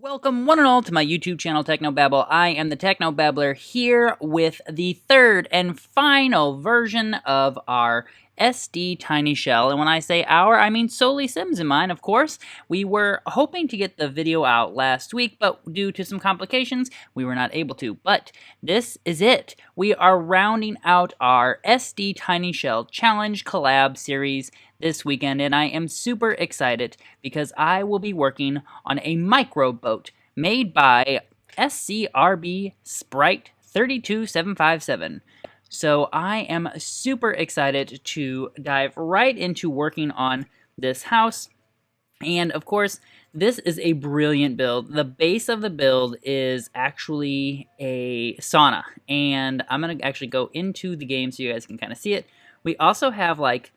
Welcome one and all to my YouTube channel Technobabble. I am the Technobabbler here with the third and final version of our SDTinyShell. And when I say our, I mean SolieSims in mine, of course. We were hoping to get the video out last week, but due to some complications, we were not able to. But this is it. We are rounding out our SDTinyShell Challenge Collab series this weekend, and I am super excited because I will be working on a micro boat made by SCRB Sprite 32757. So I am super excited to dive right into working on this house. And of course, this is a brilliant build. The base of the build is actually a sauna, and I'm going to actually go into the game so you guys can kind of see it. We also have like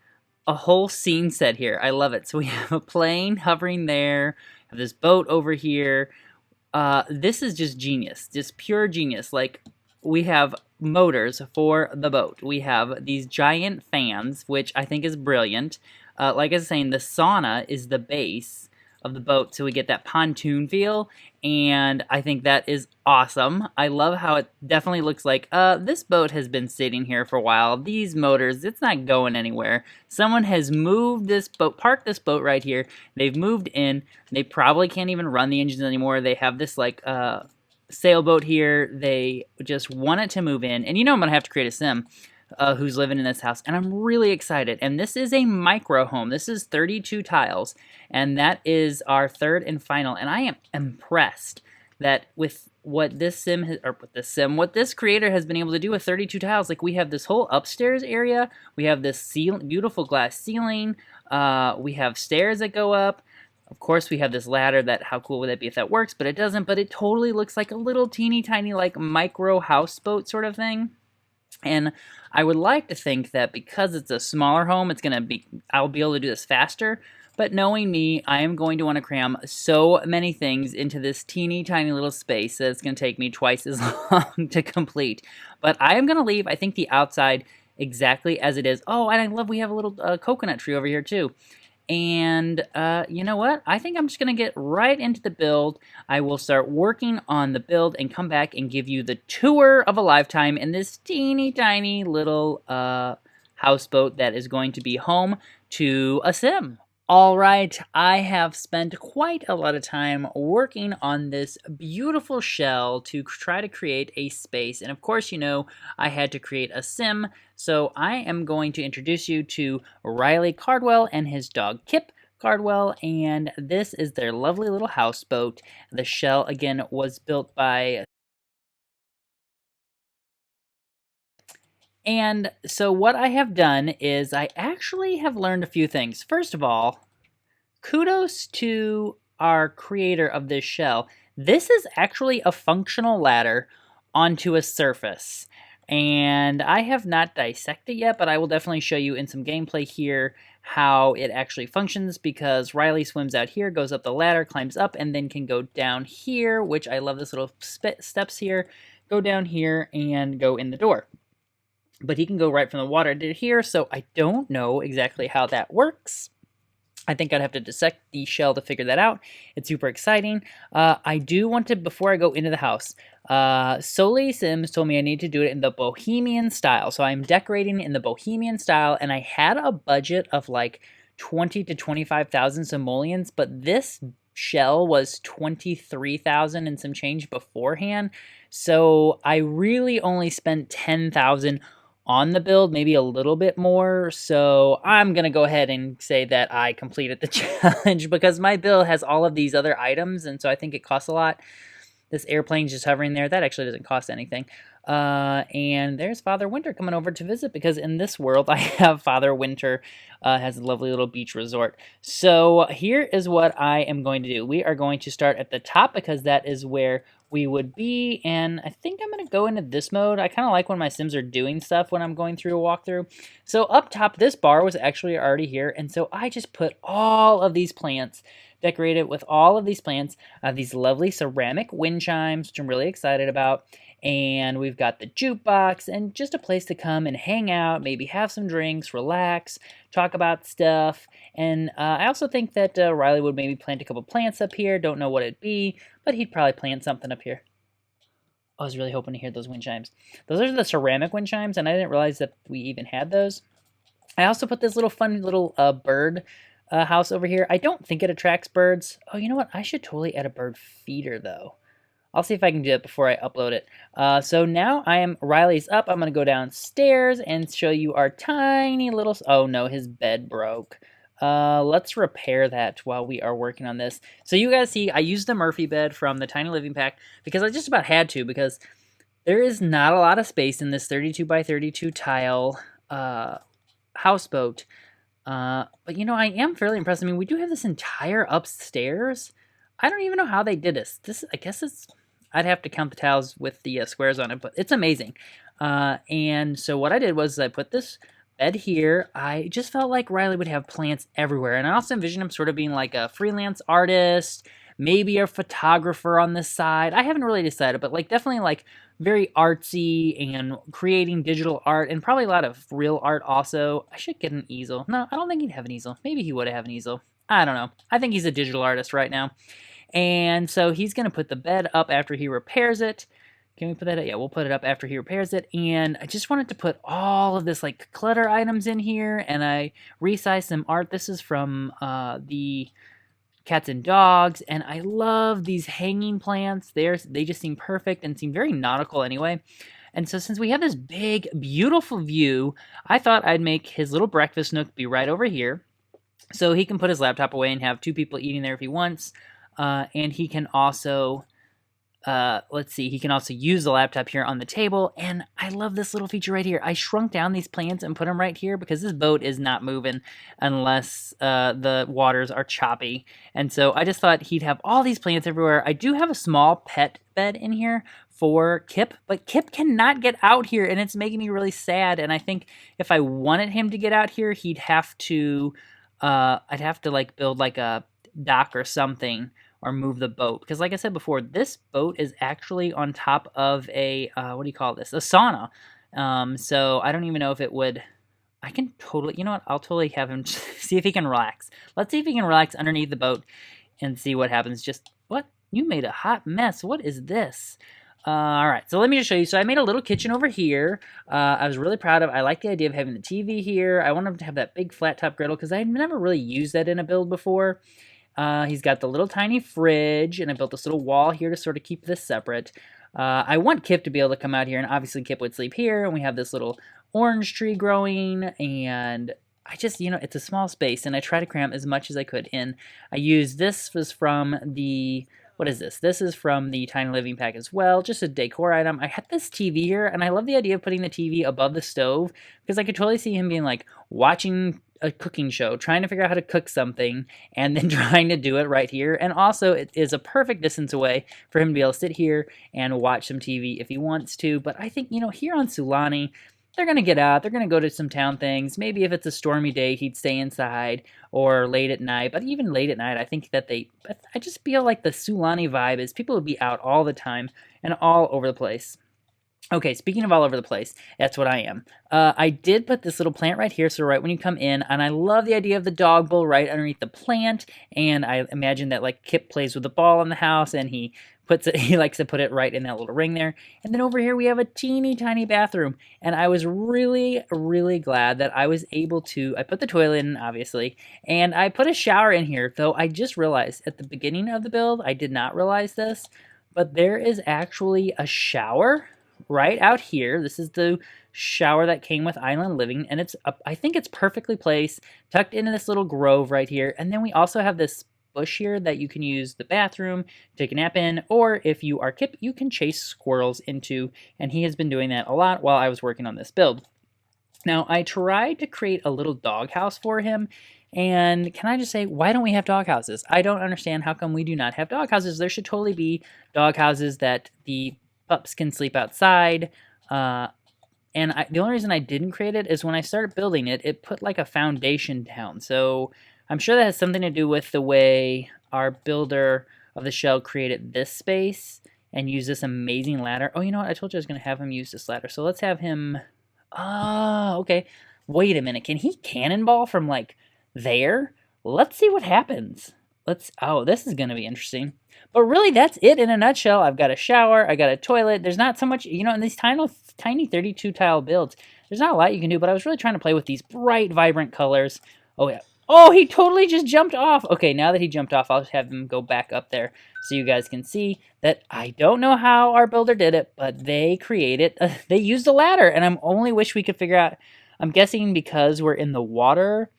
a whole scene set here. I love it. So we have a plane hovering there, have this boat over here. This is just genius, just pure genius. Like, we have motors for the boat. We have these giant fans, which I think is brilliant. Like I was saying, the sauna is the base of the boat, so we get that pontoon feel, and I think that is awesome. I love how it definitely looks like this boat has been sitting here for a while. These motors, it's not going anywhere. Someone has moved this boat, parked this boat right here. They've moved in. They probably can't even run the engines anymore. They have this like sailboat here. They just wanted to move in, and you know I'm gonna have to create a sim who's living in this house, and I'm really excited. And this is a micro home. This is 32 tiles, and that is our third and final. And I am impressed that with what this sim has, or what this creator has been able to do with 32 tiles. Like, we have this whole upstairs area, we have this beautiful glass ceiling, we have stairs that go up. Of course, we have this ladder that, how cool would that be if that works? But it doesn't, but it totally looks like a little teeny tiny like micro houseboat sort of thing. And I would like to think that because it's a smaller home, I'll be able to do this faster. But knowing me, I am going to want to cram so many things into this teeny tiny little space that it's going to take me twice as long to complete. But I am going to leave, I think, the outside exactly as it is. Oh, and I love we have a little coconut tree over here too. And you know what? I think I'm just going to get right into the build. I will start working on the build and come back and give you the tour of a lifetime in this teeny tiny little houseboat that is going to be home to a sim. All right, I have spent quite a lot of time working on this beautiful shell to try to create a space. And of course, you know, I had to create a sim. So I am going to introduce you to Riley Cardwell and his dog Kip Cardwell. And this is their lovely little houseboat. The shell, again, was built by... And so what I have done is I actually have learned a few things. First of all, kudos to our creator of this shell. This is actually a functional ladder onto a surface. And I have not dissected yet, but I will definitely show you in some gameplay here how it actually functions, because Riley swims out here, goes up the ladder, climbs up, and then can go down here, which I love this little steps here, go down here, and go in the door. But he can go right from the water to here, so I don't know exactly how that works. I think I'd have to dissect the shell to figure that out. It's super exciting. I do want to, before I go into the house, SolieSims told me I need to do it in the Bohemian style. So I'm decorating in the Bohemian style, and I had a budget of like 20 to 25,000 simoleons, but this shell was 23,000 and some change beforehand. So I really only spent 10,000 on the build, maybe a little bit more, so I'm gonna go ahead and say that I completed the challenge because my build has all of these other items, and so I think it costs a lot. This airplane's just hovering there. That actually doesn't cost anything. And there's Father Winter coming over to visit, because in this world I have Father Winter has a lovely little beach resort. So here is what I am going to do. We are going to start at the top because that is where we would be, and I think I'm going to go into this mode. I kind of like when my Sims are doing stuff when I'm going through a walkthrough. So up top, this bar was actually already here, and so I just put all of these plants, decorated with all of these plants, these lovely ceramic wind chimes, which I'm really excited about. And we've got the jukebox and just a place to come and hang out, maybe have some drinks, relax, talk about stuff. And I also think that Riley would maybe plant a couple plants up here. Don't know what it'd be, but he'd probably plant something up here. I was really hoping to hear those wind chimes. Those are the ceramic wind chimes, and I didn't realize that we even had those. I also put this little fun little bird house over here. I don't think it attracts birds. Oh, you know what? I should totally add a bird feeder, though. I'll see if I can do it before I upload it. So now Riley's up. I'm going to go downstairs and show you our tiny little... Oh, no, his bed broke. Let's repair that while we are working on this. So you guys see, I used the Murphy bed from the Tiny Living Pack because I just about had to, because there is not a lot of space in this 32 by 32 tile houseboat. But, you know, I am fairly impressed. I mean, we do have this entire upstairs. I don't even know how they did this. I guess it's... I'd have to count the tiles with the squares on it, but it's amazing. And so what I did was I put this bed here. I just felt like Riley would have plants everywhere. And I also envisioned him sort of being like a freelance artist, maybe a photographer on this side. I haven't really decided, but like definitely like very artsy and creating digital art, and probably a lot of real art also. I should get an easel. No, I don't think he'd have an easel. Maybe he would have an easel. I don't know. I think he's a digital artist right now. And so he's going to put the bed up after he repairs it. Can we put that up? Yeah, we'll put it up after he repairs it. And I just wanted to put all of this like clutter items in here. And I resized some art. This is from the Cats and Dogs. And I love these hanging plants. They just seem perfect and seem very nautical anyway. And so since we have this big, beautiful view, I thought I'd make his little breakfast nook be right over here. So he can put his laptop away and have two people eating there if he wants. And he can also, let's see, he can also use the laptop here on the table. And I love this little feature right here. I shrunk down these plants and put them right here because this boat is not moving unless the waters are choppy. And so I just thought he'd have all these plants everywhere. I do have a small pet bed in here for Kip, but Kip cannot get out here, and it's making me really sad. And I think if I wanted him to get out here, he'd have to, I'd have to like build like a dock or something, or move the boat, because like I said before, this boat is actually on top of a what do you call this, a sauna. So I don't even know if it would... I can totally, you know what, I'll totally have him see if he can relax. Let's see if he can relax underneath the boat and see what happens. Just what, you made a hot mess. What is this? All right, so let me just show you. So I made a little kitchen over here. I was really proud of. I like the idea of having the TV here. I wanted to have that big flat top griddle because I had never really used that in a build before. He's got the little tiny fridge, and I built this little wall here to sort of keep this separate. I want Kip to be able to come out here, and obviously Kip would sleep here, and we have this little orange tree growing, and I just, you know, it's a small space, and I try to cram as much as I could in. This was from the... What is this? This is from the Tiny Living Pack as well, just a decor item. I had this TV here, and I love the idea of putting the TV above the stove, because I could totally see him being like watching a cooking show, trying to figure out how to cook something, and then trying to do it right here. And also, it is a perfect distance away for him to be able to sit here and watch some TV if he wants to. But I think, you know, here on Sulani, they're going to get out, they're going to go to some town things. Maybe if it's a stormy day, he'd stay inside, or late at night. But even late at night, I think that I just feel like the Sulani vibe is people would be out all the time and all over the place. Okay, speaking of all over the place, that's what I am. I did put this little plant right here, so right when you come in, and I love the idea of the dog bowl right underneath the plant, and I imagine that like Kip plays with the ball in the house, and he likes to put it right in that little ring there. And then over here we have a teeny tiny bathroom, and I was really, really glad that I was able to, I put the toilet in, obviously, and I put a shower in here, though I just realized at the beginning of the build, I did not realize this, but there is actually a shower right out here. This is the shower that came with Island Living, and I think it's perfectly placed, tucked into this little grove right here. And then we also have this bush here that you can use the bathroom, take a nap in, or if you are Kip, you can chase squirrels into, and he has been doing that a lot while I was working on this build. Now, I tried to create a little doghouse for him, and can I just say, why don't we have doghouses? I don't understand how come we do not have doghouses. There should totally be doghouses that the pups can sleep outside, and the only reason I didn't create it is when I started building it, it put like a foundation down. So I'm sure that has something to do with the way our builder of the shell created this space, and use this amazing ladder. Oh, you know what? I told you I was going to have him use this ladder. So let's have him... Ah, okay. Wait a minute. Can he cannonball from, like, there? Let's see what happens. Oh, this is going to be interesting. But really, that's it in a nutshell. I've got a shower. I got a toilet. There's not so much, you know, in these tiny 32 tile builds, there's not a lot you can do, but I was really trying to play with these bright, vibrant colors. Oh, yeah. Oh, he totally just jumped off. Okay, now that he jumped off, I'll just have him go back up there so you guys can see that I don't know how our builder did it, but they they used a ladder, and I only wish we could figure out, I'm guessing because we're in the water,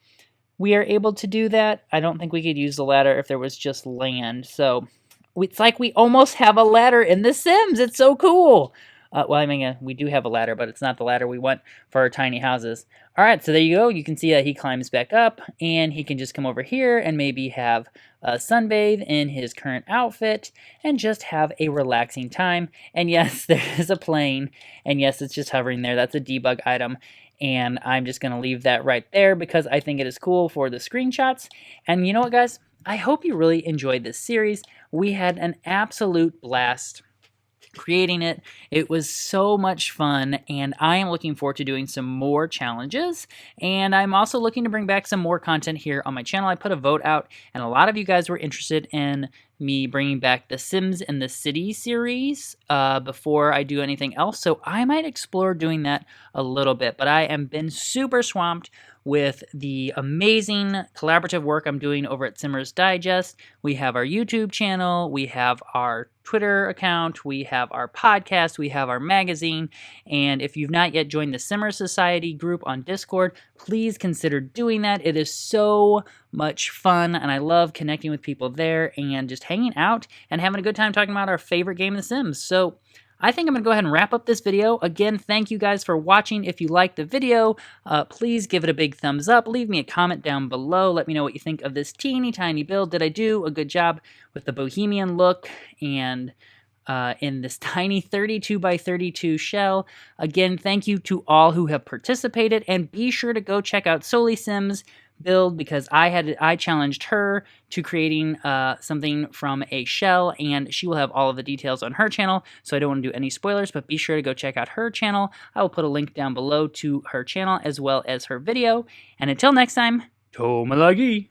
we are able to do that. I don't think we could use the ladder if there was just land. So it's like we almost have a ladder in The Sims. It's so cool. Well, I mean, we do have a ladder, but it's not the ladder we want for our tiny houses. All right, so there you go. You can see that he climbs back up, and he can just come over here and maybe have a sunbathe in his current outfit and just have a relaxing time. And yes, there is a plane, and yes, it's just hovering there. That's a debug item, and I'm just going to leave that right there because I think it is cool for the screenshots. And you know what, guys? I hope you really enjoyed this series. We had an absolute blast creating it. It was so much fun, and I am looking forward to doing some more challenges, and I'm also looking to bring back some more content here on my channel. I put a vote out, and a lot of you guys were interested in me bringing back the Sims in the City series before I do anything else, so I might explore doing that a little bit, but I am been super swamped with the amazing collaborative work I'm doing over at Simmers Digest. We have our YouTube channel, we have our Twitter account, we have our podcast, we have our magazine, and if you've not yet joined the Simmers Society group on Discord, please consider doing that. It is so much fun, and I love connecting with people there and just hanging out and having a good time talking about our favorite game, The Sims. So I think I'm going to go ahead and wrap up this video. Again, thank you guys for watching. If you liked the video, please give it a big thumbs up. Leave me a comment down below. Let me know what you think of this teeny tiny build. Did I do a good job with the bohemian look and in this tiny 32 by 32 shell? Again, thank you to all who have participated, and be sure to go check out SolieSims build because I challenged her to creating something from a shell, and she will have all of the details on her channel, so I don't want to do any spoilers, but be sure to go check out her channel. I will put a link down below to her channel as well as her video, and until next time, Tomalagi!